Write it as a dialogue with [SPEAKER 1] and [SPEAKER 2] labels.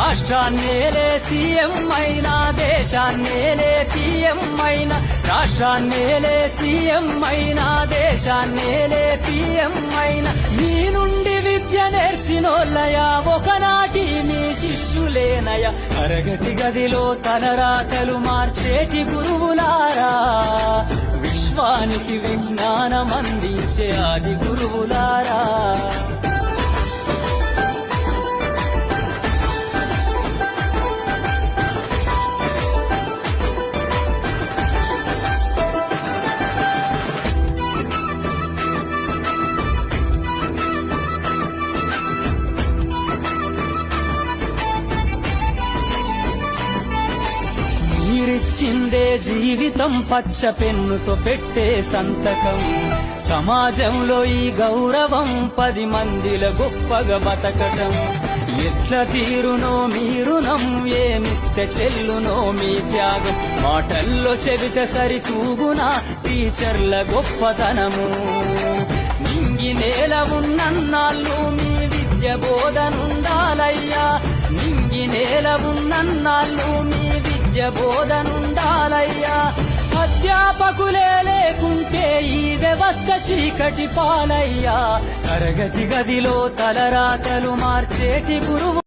[SPEAKER 1] రాష్ట్రాన్నేలే CM అయినా, దేశాన్నేలే PM అయినా, రాష్ట్రాన్నేలే CM అయినా, దేశాన్నేలే పీఎం అయినా, మీ నుండి విద్య నేర్చినోళ్ళయా, ఒకనాటి మీ శిష్యులేనయా, తరగతి గదిలో తలరాతలు మార్చేటి గురువులారా, విశ్వానికి విజ్ఞానం అందించే ఆది గురువులారా. మీరిచ్చిందే జీవితం, పచ్చ పెన్నుతో పెట్టే సంతకం, సమాజంలో ఈ గౌరవం 10 మందిల గొప్పగా బతకటం. ఎట్ల తీరునో మీ రుణం, ఏమిస్తే చెల్లునో మీ త్యాగం, మాటల్లో చెబితే సరితూగునా టీచర్ల గొప్పతనము. నింగి నేల ఉన్నన్నాళ్ళు మీ విద్య బోధనుండాలయ్యా, నింగి నేల ఉన్నన్నాళ్ళు మీ విద్య బోధనుండాలయ్యా. అధ్యాపకులే లేకుంటే ఈ వ్యవస్థ చీకటి పాలయ్యా, తరగతి గదిలో తలరాతలు మార్చేటి గురువు